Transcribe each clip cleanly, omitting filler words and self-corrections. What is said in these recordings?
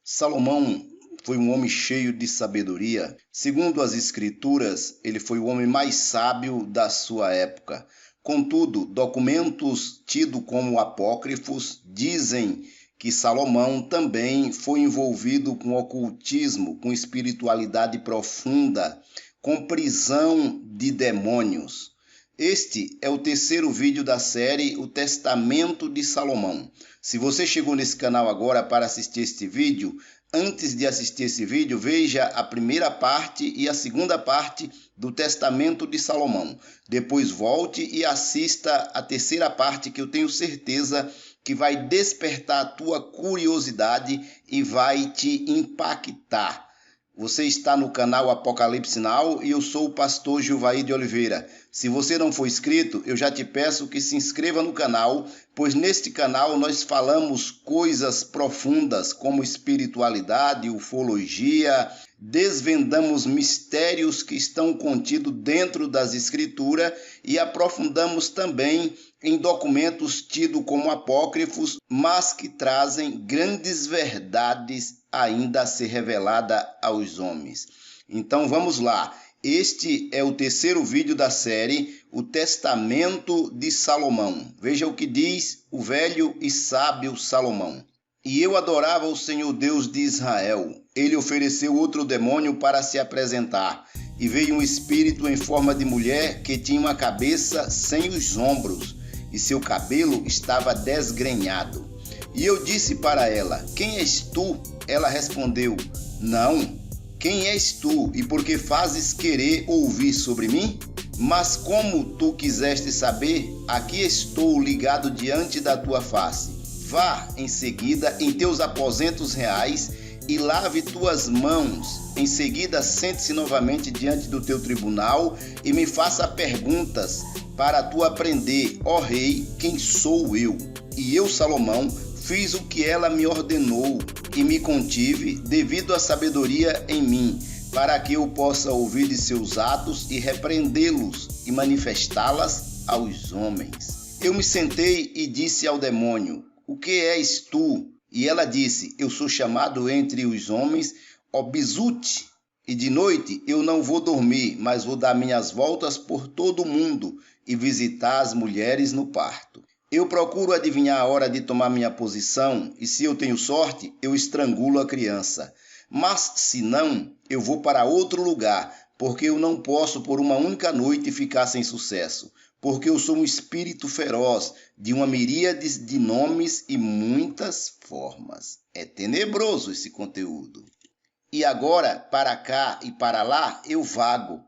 Salomão foi um homem cheio de sabedoria. Segundo as Escrituras, ele foi o homem mais sábio da sua época. Contudo, documentos tidos como apócrifos dizem que Salomão também foi envolvido com ocultismo, com espiritualidade profunda, com prisão de demônios. Este é o terceiro vídeo da série O Testamento de Salomão. Se você chegou nesse canal agora para assistir este vídeo, antes de assistir esse vídeo, veja a primeira parte e a segunda parte do Testamento de Salomão. Depois volte e assista a terceira parte, que eu tenho certeza que vai despertar a tua curiosidade e vai te impactar. Você está no canal Apocalipse Now e eu sou o pastor Gilvaí de Oliveira. Se você não for inscrito, eu já te peço que se inscreva no canal, pois neste canal nós falamos coisas profundas como espiritualidade, ufologia, desvendamos mistérios que estão contidos dentro das Escrituras e aprofundamos também em documentos tidos como apócrifos, mas que trazem grandes verdades ainda a ser revelada aos homens. Então vamos lá. Este é o terceiro vídeo da série, O Testamento de Salomão. Veja o que diz o velho e sábio Salomão. E eu adorava o Senhor Deus de Israel. Ele ofereceu outro demônio para se apresentar. E veio um espírito em forma de mulher que tinha uma cabeça sem os ombros, e seu cabelo estava desgrenhado. E eu disse para ela: Quem és tu? Ela respondeu: Não. Quem és tu, e por que fazes querer ouvir sobre mim? Mas como tu quiseste saber, aqui estou ligado diante da tua face. Vá em seguida em teus aposentos reais e lave tuas mãos. Em seguida, sente-se novamente diante do teu tribunal e me faça perguntas para tu aprender, ó rei, quem sou eu. E eu, Salomão, fiz o que ela me ordenou e me contive devido à sabedoria em mim, para que eu possa ouvir de seus atos e repreendê-los e manifestá-las aos homens. Eu me sentei e disse ao demônio: O que és tu? E ela disse: Eu sou chamado entre os homens Obizute, e de noite eu não vou dormir, mas vou dar minhas voltas por todo o mundo e visitar as mulheres no parto. Eu procuro adivinhar a hora de tomar minha posição, e se eu tenho sorte, eu estrangulo a criança. Mas se não, eu vou para outro lugar, porque eu não posso por uma única noite ficar sem sucesso, porque eu sou um espírito feroz, de uma miríade de nomes e muitas formas. É tenebroso esse conteúdo. E agora, para cá e para lá, eu vago,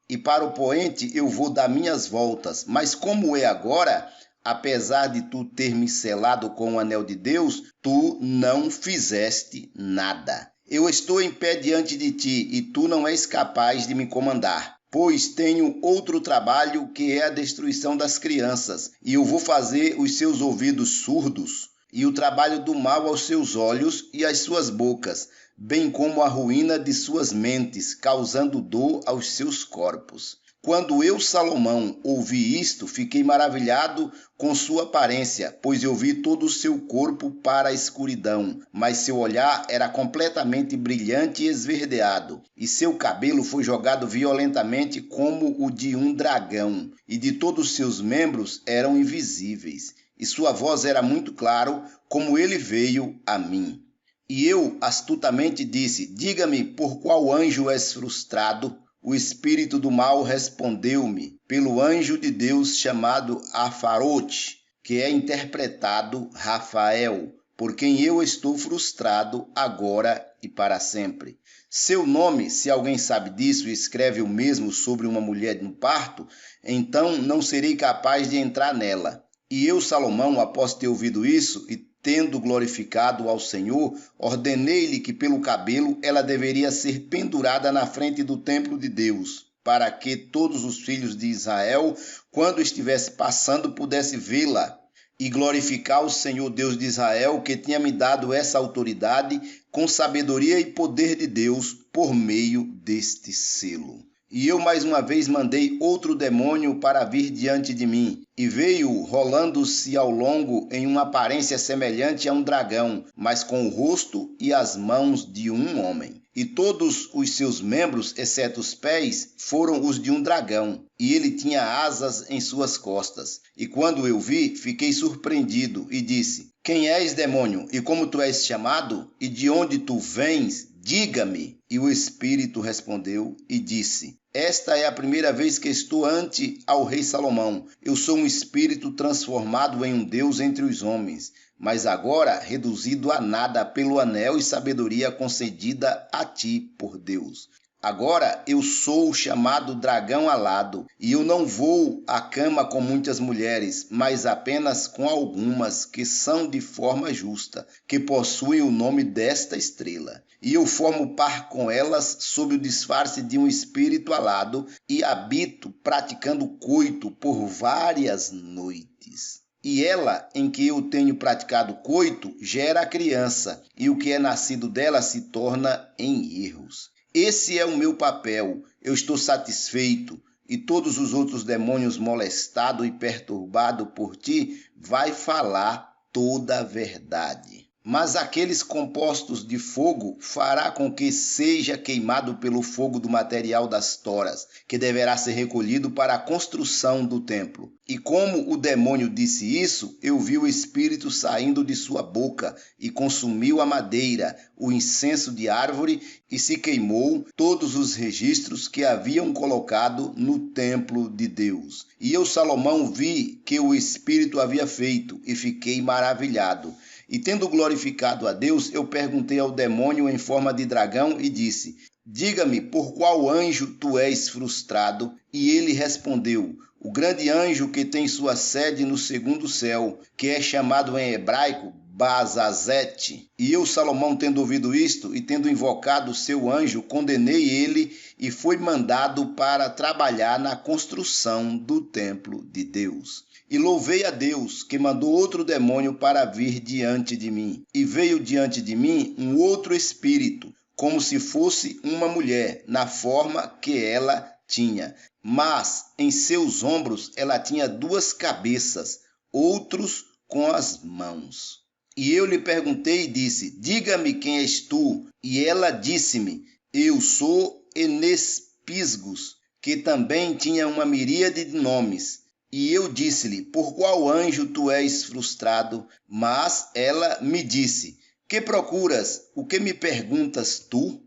e para o poente eu vou dar minhas voltas, mas como é agora, apesar de tu ter me selado com o anel de Deus, tu não fizeste nada. Eu estou em pé diante de ti, e tu não és capaz de me comandar, pois tenho outro trabalho, que é a destruição das crianças, e eu vou fazer os seus ouvidos surdos, e o trabalho do mal aos seus olhos e às suas bocas, bem como a ruína de suas mentes, causando dor aos seus corpos. Quando eu, Salomão, ouvi isto, fiquei maravilhado com sua aparência, pois eu vi todo o seu corpo para a escuridão, mas seu olhar era completamente brilhante e esverdeado, e seu cabelo foi jogado violentamente como o de um dragão, e de todos os seus membros eram invisíveis, e sua voz era muito claro, como ele veio a mim. E eu astutamente disse: Diga-me, por qual anjo és frustrado? O espírito do mal respondeu-me: pelo anjo de Deus chamado Afarote, que é interpretado Rafael, por quem eu estou frustrado agora e para sempre. Seu nome, se alguém sabe disso e escreve o mesmo sobre uma mulher no parto, então não serei capaz de entrar nela. E eu, Salomão, após ter ouvido isso e tendo glorificado ao Senhor, ordenei-lhe que pelo cabelo ela deveria ser pendurada na frente do templo de Deus, para que todos os filhos de Israel, quando estivesse passando, pudessem vê-la e glorificar o Senhor Deus de Israel, que tinha me dado essa autoridade com sabedoria e poder de Deus por meio deste selo. E eu mais uma vez mandei outro demônio para vir diante de mim. E veio rolando-se ao longo em uma aparência semelhante a um dragão, mas com o rosto e as mãos de um homem. E todos os seus membros, exceto os pés, foram os de um dragão, e ele tinha asas em suas costas. E quando eu vi, fiquei surpreendido e disse: Quem és, demônio? E como tu és chamado? E de onde tu vens? Diga-me. E o Espírito respondeu e disse: Esta é a primeira vez que estou ante ao rei Salomão. Eu sou um espírito transformado em um Deus entre os homens, mas agora reduzido a nada pelo anel e sabedoria concedida a ti por Deus. Agora eu sou chamado dragão alado, e eu não vou à cama com muitas mulheres, mas apenas com algumas que são de forma justa, que possuem o nome desta estrela. E eu formo par com elas sob o disfarce de um espírito alado, e habito praticando coito por várias noites. E ela, em que eu tenho praticado coito, gera a criança, e o que é nascido dela se torna em erros. Esse é o meu papel, eu estou satisfeito, e todos os outros demônios molestados e perturbados por ti vai falar toda a verdade. Mas aqueles compostos de fogo fará com que seja queimado pelo fogo do material das toras, que deverá ser recolhido para a construção do templo. E como o demônio disse isso, eu vi o espírito saindo de sua boca e consumiu a madeira, o incenso de árvore, e se queimou todos os registros que haviam colocado no templo de Deus. E eu, Salomão, vi que o espírito havia feito e fiquei maravilhado. E tendo glorificado a Deus, eu perguntei ao demônio em forma de dragão e disse: Diga-me, por qual anjo tu és frustrado? E ele respondeu: O grande anjo que tem sua sede no segundo céu, que é chamado em hebraico Bazazete. E eu, Salomão, tendo ouvido isto e tendo invocado o seu anjo, condenei ele e foi mandado para trabalhar na construção do templo de Deus. E louvei a Deus, que mandou outro demônio para vir diante de mim. E veio diante de mim um outro espírito, como se fosse uma mulher, na forma que ela tinha. Mas em seus ombros ela tinha 2 cabeças, outros com as mãos. E eu lhe perguntei e disse: Diga-me quem és tu? E ela disse-me: Eu sou Enespisgos, que também tinha uma miríade de nomes. E eu disse-lhe: Por qual anjo tu és frustrado? Mas ela me disse: Que procuras? O que me perguntas tu?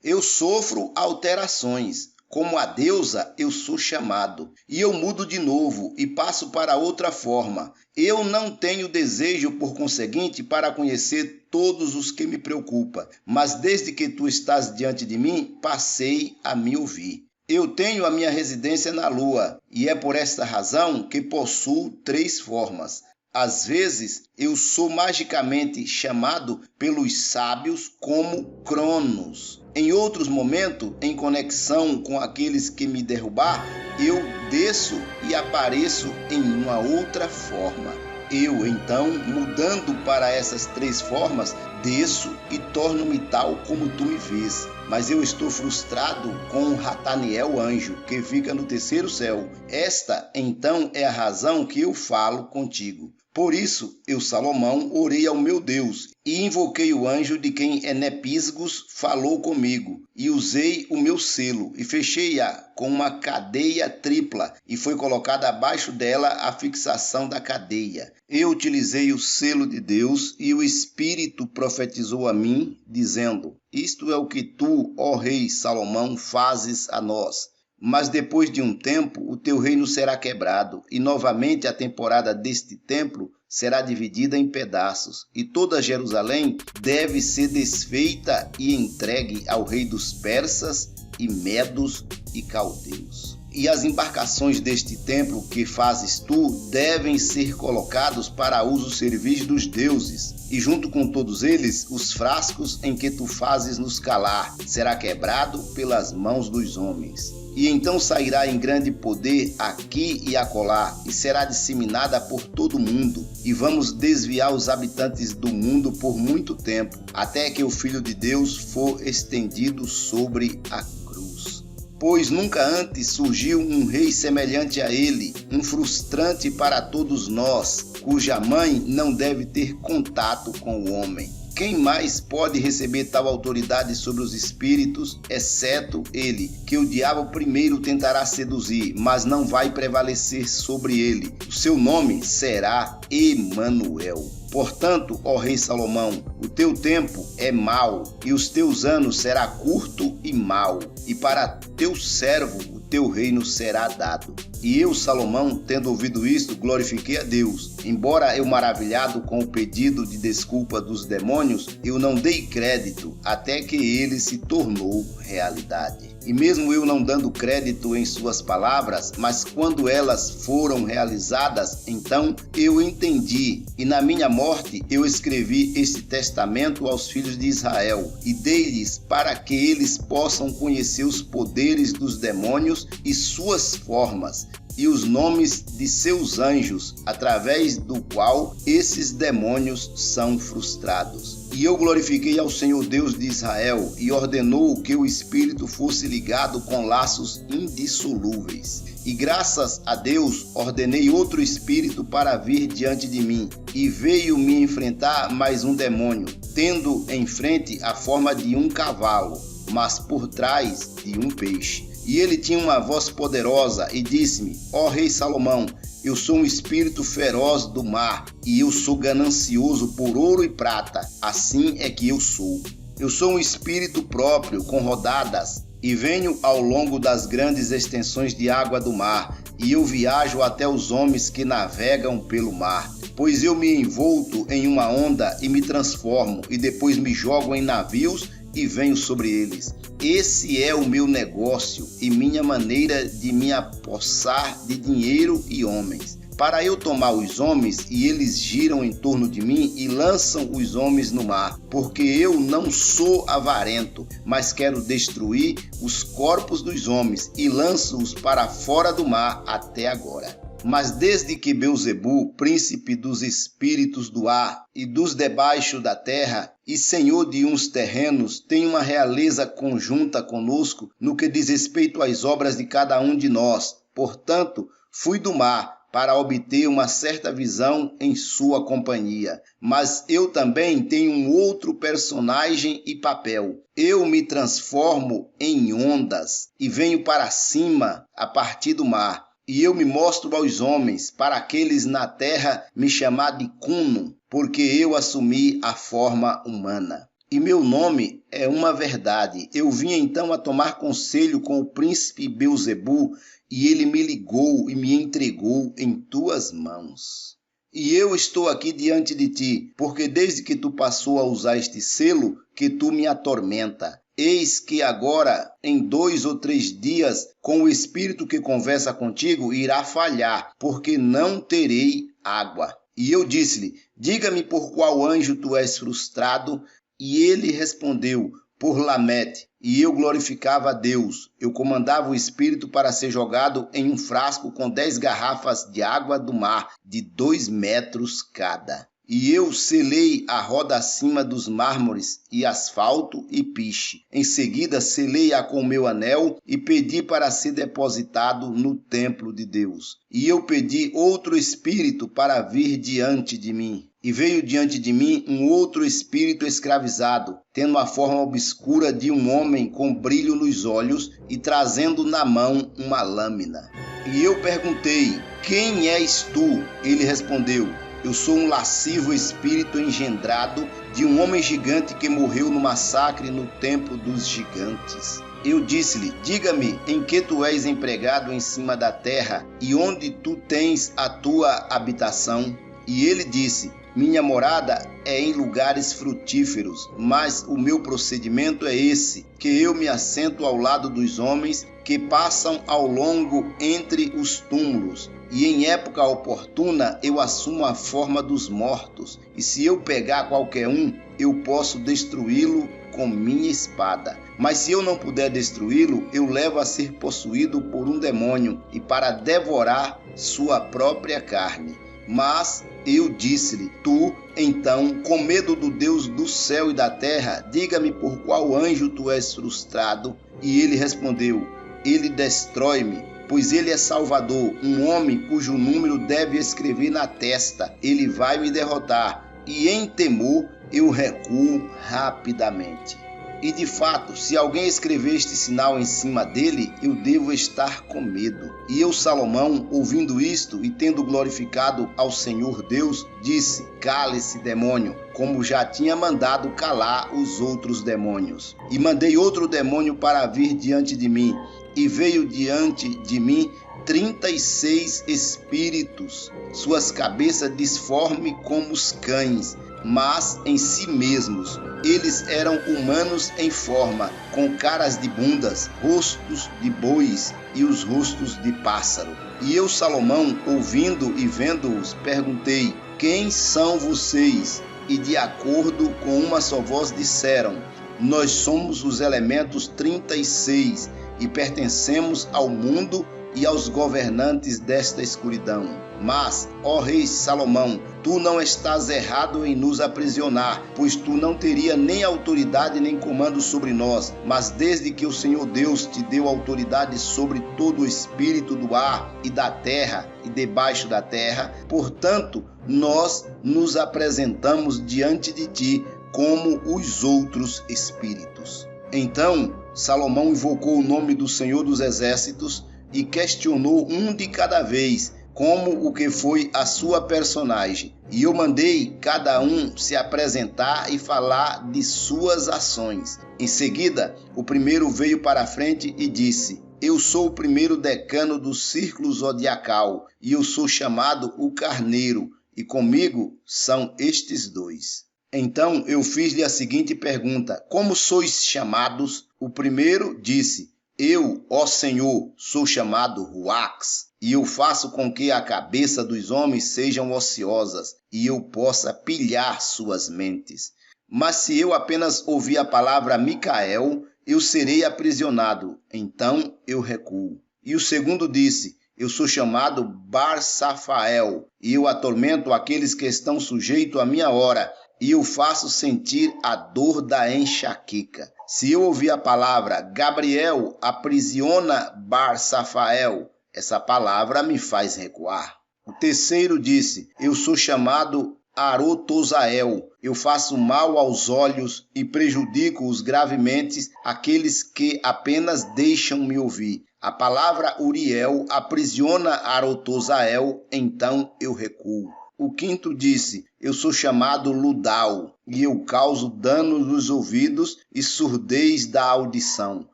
Eu sofro alterações. Como a deusa, eu sou chamado. E eu mudo de novo e passo para outra forma. Eu não tenho desejo, por conseguinte, para conhecer todos os que me preocupam. Mas desde que tu estás diante de mim, passei a me ouvir. Eu tenho a minha residência na lua, e é por esta razão que possuo 3 formas. Às vezes, eu sou magicamente chamado pelos sábios como Cronos. Em outros momentos, em conexão com aqueles que me derrubar, eu desço e apareço em uma outra forma. Eu, então, mudando para essas 3 formas, desço e torno-me tal como tu me vês. Mas eu estou frustrado com Rataniel, anjo, que fica no 3º céu. Esta, então, é a razão que eu falo contigo. Por isso, eu, Salomão, orei ao meu Deus e invoquei o anjo de quem Enespisgos falou comigo, e usei o meu selo e fechei-a com uma cadeia tripla, e foi colocada abaixo dela a fixação da cadeia. Eu utilizei o selo de Deus, e o Espírito profetizou a mim, dizendo: Isto é o que tu, ó rei Salomão, fazes a nós. Mas depois de um tempo, o teu reino será quebrado, e novamente a temporada deste templo será dividida em pedaços, e toda Jerusalém deve ser desfeita e entregue ao rei dos persas e medos e caldeus. E as embarcações deste templo que fazes tu devem ser colocados para uso servil dos deuses, e junto com todos eles, os frascos em que tu fazes nos calar, será quebrado pelas mãos dos homens. E então sairá em grande poder aqui e acolá, e será disseminada por todo o mundo, e vamos desviar os habitantes do mundo por muito tempo, até que o Filho de Deus for estendido sobre a cruz. pois nunca antes surgiu um rei semelhante a ele, um frustrante para todos nós, cuja mãe não deve ter contato com o homem. Quem mais pode receber tal autoridade sobre os espíritos, exceto ele, que o diabo primeiro tentará seduzir, mas não vai prevalecer sobre ele. O seu nome será Emanuel. Portanto, ó rei Salomão, o teu tempo é mau, e os teus anos será curto e mau, e para teu servo o teu reino será dado. E eu, Salomão, tendo ouvido isto, glorifiquei a Deus. Embora eu maravilhado com o pedido de desculpa dos demônios, eu não dei crédito até que ele se tornou realidade. E mesmo eu não dando crédito em suas palavras, mas quando elas foram realizadas, então eu entendi, e na minha morte eu escrevi este testamento aos filhos de Israel, e dei-lhes para que eles possam conhecer os poderes dos demônios e suas formas, e os nomes de seus anjos, através do qual esses demônios são frustrados. E eu glorifiquei ao Senhor Deus de Israel, e ordenou que o espírito fosse ligado com laços indissolúveis. E graças a Deus ordenei outro espírito para vir diante de mim, e veio me enfrentar mais um demônio, tendo em frente a forma de um cavalo, mas por trás de um peixe. E ele tinha uma voz poderosa e disse-me: ó rei Salomão, eu sou um espírito feroz do mar, e eu sou ganancioso por ouro e prata, assim é que eu sou. Eu sou um espírito próprio, com rodadas, e venho ao longo das grandes extensões de água do mar, e eu viajo até os homens que navegam pelo mar. Pois eu me envolto em uma onda e me transformo, e depois me jogo em navios e venho sobre eles. Esse é o meu negócio e minha maneira de me apossar de dinheiro e homens, para eu tomar os homens, e eles giram em torno de mim e lançam os homens no mar, porque eu não sou avarento, mas quero destruir os corpos dos homens e lanço-os para fora do mar até agora. Mas desde que Beelzebu, príncipe dos espíritos do ar e dos debaixo da terra, e senhor de uns terrenos, tem uma realeza conjunta conosco no que diz respeito às obras de cada um de nós. Portanto, fui do mar para obter uma certa visão em sua companhia. Mas eu também tenho um outro personagem e papel. Eu me transformo em ondas e venho para cima a partir do mar. E eu me mostro aos homens, para aqueles na terra me chamar de Cuno, porque eu assumi a forma humana. E meu nome é uma verdade. Eu vim então a tomar conselho com o príncipe Beelzebu, e ele me ligou e me entregou em tuas mãos. E eu estou aqui diante de ti, porque desde que tu passou a usar este selo, que tu me atormenta. Eis que agora, em 2 ou 3 dias, com o espírito que conversa contigo, irá falhar, porque não terei água. E eu disse-lhe: diga-me por qual anjo tu és frustrado. E ele respondeu: por Lamete. E eu glorificava a Deus. Eu comandava o espírito para ser jogado em um frasco com 10 garrafas de água do mar, de 2 metros cada. E eu selei a roda acima dos mármores e asfalto e piche. Em seguida selei-a com meu anel e pedi para ser depositado no templo de Deus. E eu pedi outro espírito para vir diante de mim. E veio diante de mim um outro espírito escravizado, tendo a forma obscura de um homem com brilho nos olhos e trazendo na mão uma lâmina. E eu perguntei: quem és tu? Ele respondeu: eu sou um lascivo espírito engendrado de um homem gigante que morreu no massacre no templo dos gigantes. Eu disse-lhe: diga-me em que tu és empregado em cima da terra e onde tu tens a tua habitação. E ele disse: minha morada é em lugares frutíferos, mas o meu procedimento é esse, que eu me assento ao lado dos homens que passam ao longo entre os túmulos, e em época oportuna eu assumo a forma dos mortos, e se eu pegar qualquer um, eu posso destruí-lo com minha espada. Mas se eu não puder destruí-lo, eu levo a ser possuído por um demônio, e para devorar sua própria carne. Mas eu disse-lhe: tu, então, com medo do Deus do céu e da terra, diga-me por qual anjo tu és frustrado. E ele respondeu: ele destrói-me, pois ele é Salvador, um homem cujo número deve escrever na testa. Ele vai me derrotar, e em temor eu recuo rapidamente. E de fato, se alguém escrever este sinal em cima dele, eu devo estar com medo. E eu, Salomão, ouvindo isto e tendo glorificado ao Senhor Deus, disse: cale-se, demônio, como já tinha mandado calar os outros demônios. E mandei outro demônio para vir diante de mim, e veio diante de mim 36 espíritos, suas cabeças disformes como os cães, mas em si mesmos eles eram humanos em forma, com caras de bundas, rostos de bois e os rostos de pássaro. E eu, Salomão, ouvindo e vendo-os, perguntei: quem são vocês? E de acordo com uma só voz disseram: nós somos os elementos 36 e pertencemos ao mundo e aos governantes desta escuridão. Mas, ó rei Salomão, tu não estás errado em nos aprisionar, pois tu não teria nem autoridade nem comando sobre nós, mas desde que o Senhor Deus te deu autoridade sobre todo o espírito do ar e da terra e debaixo da terra, portanto, nós nos apresentamos diante de ti como os outros espíritos. Então, Salomão invocou o nome do Senhor dos Exércitos e questionou um de cada vez, como o que foi a sua personagem. E eu mandei cada um se apresentar e falar de suas ações. Em seguida, o primeiro veio para a frente e disse: eu sou o primeiro decano do círculo zodiacal, e eu sou chamado o Carneiro, e comigo são estes dois. Então eu fiz-lhe a seguinte pergunta: como sois chamados? O primeiro disse: eu, ó Senhor, sou chamado Ruax, e eu faço com que a cabeça dos homens sejam ociosas, e eu possa pilhar suas mentes. Mas se eu apenas ouvir a palavra Micael, eu serei aprisionado, então eu recuo. E o segundo disse: eu sou chamado Barsafael, e eu atormento aqueles que estão sujeitos à minha hora, e eu faço sentir a dor da enxaqueca. Se eu ouvir a palavra Gabriel aprisiona Barsafael, essa palavra me faz recuar. O terceiro disse: eu sou chamado Arotozael, eu faço mal aos olhos e prejudico-os gravemente aqueles que apenas deixam me ouvir. A palavra Uriel aprisiona Arotozael, então eu recuo. O quinto disse: eu sou chamado Ludal, e eu causo danos nos ouvidos e surdez da audição.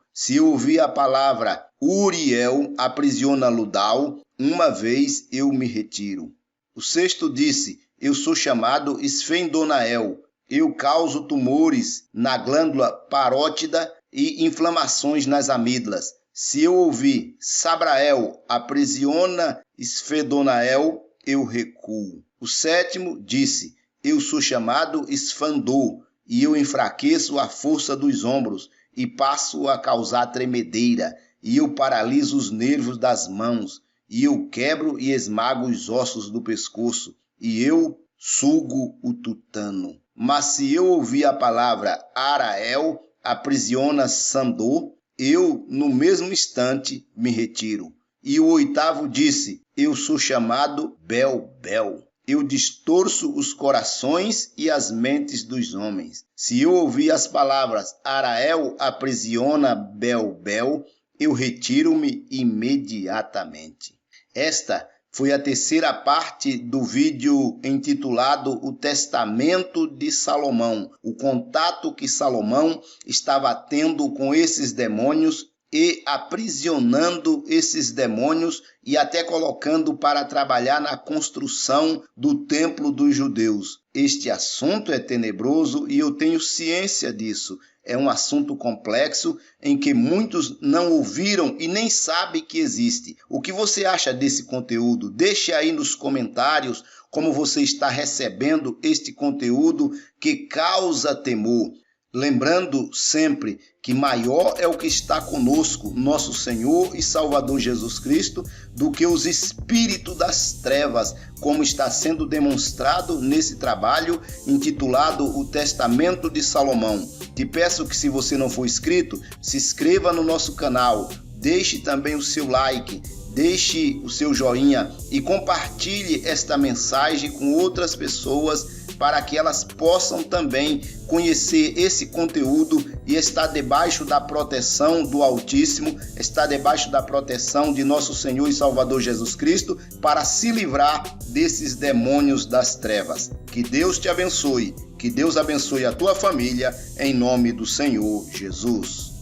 Se eu ouvir a palavra Uriel aprisiona Ludal, uma vez eu me retiro. O sexto disse: eu sou chamado Esfendonael, eu causo tumores na glândula parótida e inflamações nas amígdalas. Se eu ouvir Sabrael aprisiona Esfendonael, eu recuo. O sétimo disse: eu sou chamado Esfandor, e eu enfraqueço a força dos ombros e passo a causar tremedeira, e eu paraliso os nervos das mãos, e eu quebro e esmago os ossos do pescoço, e eu sugo o tutano. Mas se eu ouvir a palavra Arael aprisiona Sandor, eu no mesmo instante me retiro. E o oitavo disse: eu sou chamado Belbel, eu distorço os corações e as mentes dos homens. Se eu ouvir as palavras Arael aprisiona Belbel, eu retiro-me imediatamente. Esta foi a terceira parte do vídeo intitulado O Testamento de Salomão, o contato que Salomão estava tendo com esses demônios e aprisionando esses demônios e até colocando para trabalhar na construção do templo dos judeus. Este assunto é tenebroso e eu tenho ciência disso. É um assunto complexo em que muitos não ouviram e nem sabem que existe. O que você acha desse conteúdo? Deixe aí nos comentários como você está recebendo este conteúdo que causa temor. Lembrando sempre que maior é o que está conosco, nosso Senhor e Salvador Jesus Cristo, do que os espíritos das trevas, como está sendo demonstrado nesse trabalho intitulado O Testamento de Salomão. Te peço que, se você não for inscrito, se inscreva no nosso canal, deixe também o seu like, deixe o seu joinha e compartilhe esta mensagem com outras pessoas para que elas possam também conhecer esse conteúdo e estar debaixo da proteção do Altíssimo, estar debaixo da proteção de nosso Senhor e Salvador Jesus Cristo, para se livrar desses demônios das trevas. Que Deus te abençoe, que Deus abençoe a tua família, em nome do Senhor Jesus.